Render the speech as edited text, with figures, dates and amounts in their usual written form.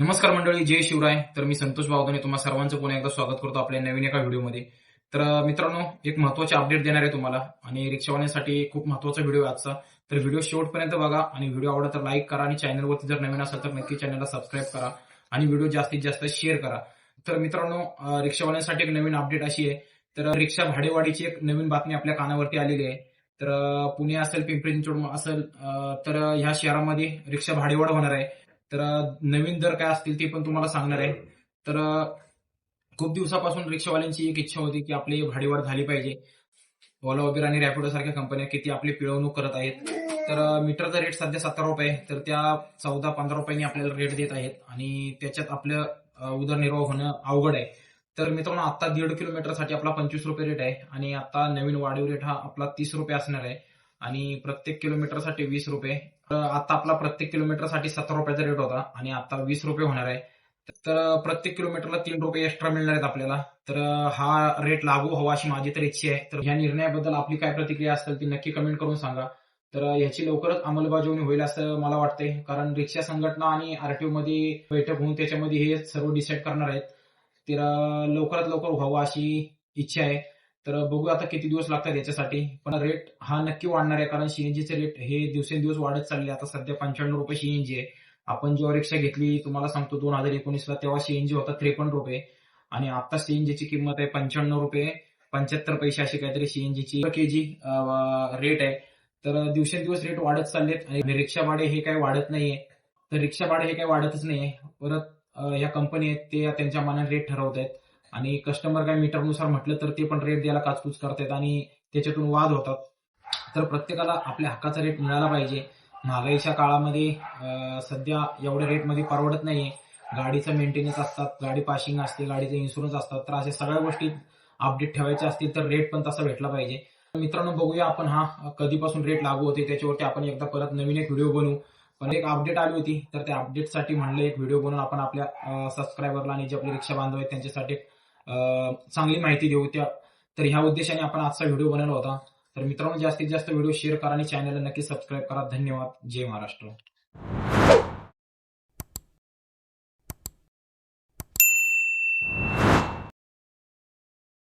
नमस्कार मंडळी, जय शिवराय. तर मी संतोष बावधने तुम्हा सर्वांचं पुन्हा एकदा स्वागत करतो आपल्या नवीन एका व्हिडिओमध्ये. तर मित्रांनो, एक महत्त्वाचे अपडेट देणार आहे तुम्हाला आणि रिक्षावाल्यांसाठी खूप महत्त्वाचा व्हिडिओ आहे आजचा. तर व्हिडिओ शेवटपर्यंत बघा आणि व्हिडिओ आवडला तर लाईक करा आणि चॅनलवरती जर नवीन असाल तर नक्की चॅनलला सबस्क्राईब करा आणि व्हिडिओ जास्तीत जास्त शेअर करा. तर मित्रांनो, रिक्षावाल्यांसाठी एक नवीन अपडेट अशी आहे. तर रिक्षा भाडेवाढीची एक नवीन बातमी आपल्या कानावरती आलेली आहे. तर पुणे असेल, पिंपरी चिंचवड असेल, तर ह्या शहरामध्ये रिक्षा भाडेवाढ होणार आहे. तर नवीन दर काय असतील ते पण तुम्हाला सांगणार आहे. तर खूप दिवसापासून रिक्षावाल्यांची एक इच्छा होती की आपली भाडेवाढ झाली पाहिजे. ओला, उबेर आणि रॅपिडो सारख्या कंपन्या किती आपली पिळवणूक करत आहेत. तर मीटरचा रेट सध्या ₹17 आहे. तर त्या 14-15 रुपयांनी आपल्याला रेट देत आहेत आणि त्याच्यात आपलं उदरनिर्वाह होणं अवघड आहे. तर मित्रांनो, आता 1.5 किलोमीटरसाठी आपला ₹25 रेट आहे आणि आता नवीन वाढीव रेट हा आपला ₹30 असणार आहे आणि प्रत्येक किलोमीटरसाठी ₹20. आता आपला प्रत्येक किलोमीटरसाठी ₹17 रेट होता आणि आता ₹20 होणार आहे. तर प्रत्येक किलोमीटरला ₹3 एक्स्ट्रा मिळणार आहेत आपल्याला. तर हा रेट लागू व्हावा अशी माझी तर इच्छा आहे. तर ह्या निर्णयाबद्दल आपली काय प्रतिक्रिया असेल ती नक्की कमेंट करून सांगा. तर ह्याची लवकरच अंमलबजावणी होईल असं मला वाटतंय. कारण रिक्षा संघटना आणि आरटीओ मध्ये बैठक होऊन त्याच्यामध्ये हे सर्व डिसाईड करणार आहेत. तर लवकरात लवकर व्हावं अशी इच्छा आहे. तर बघूया आता किती दिवस लागतात याच्यासाठी. पण रेट हा नक्की वाढणार आहे कारण सीएनजीचे रेट हे दिवसेंदिवस वाढत चालले. आता सध्या ₹95 सीएनजी आहे. आपण जेव्हा रिक्षा घेतली तुम्हाला सांगतो 2019ला तेव्हा सीएनजी होता ₹53 आणि आता सीएनजीची किंमत आहे ₹95.75 अशी काहीतरी सीएनजीची केजी रेट आहे. तर दिवसेंदिवस रेट वाढत चाललेत आणि रिक्षा भाडे हे काही वाढत नाहीये. तर रिक्षा भाडे हे काही वाढतच नाहीये. परत ह्या कंपनी आहेत ते त्यांच्या मनाने रेट ठरवत आहेत आणि कस्टमर काय मीटरनुसार म्हटलं तर ते पण रेट द्यायला काचकूच करतायत आणि त्याच्यातून वाद होतात. तर प्रत्येकाला आपल्या हक्काचा रेट मिळाला पाहिजे. महागाईच्या काळामध्ये सध्या एवढ्या रेटमध्ये परवडत नाहीये. गाडीचं मेंटेनन्स असतात, गाडी पासिंग असते, गाडीचे इन्शुरन्स असतात. तर अशा सगळ्या गोष्टी अपडेट ठेवायच्या असतील तर रेट पण तसा भेटला पाहिजे. मित्रांनो, बघूया आपण हा कधीपासून रेट लागू होते त्याच्यावरती आपण एकदा परत नवीन एक व्हिडिओ बनवू. पण एक अपडेट आली होती तर त्या अपडेटसाठी म्हणलं एक व्हिडिओ बनवून आपण आपल्या सबस्क्रायबरला आणि जे आपले रिक्षा बांधव आहेत त्यांच्यासाठी चांगली माहिती देऊ. तर ह्या उद्देशाने आपण आजचा व्हिडिओ बनवला होता. तर मित्रांनो, जास्तीत जास्त व्हिडिओ शेअर करा आणि चॅनलला नक्की सबस्क्राईब करा. धन्यवाद. जय महाराष्ट्र.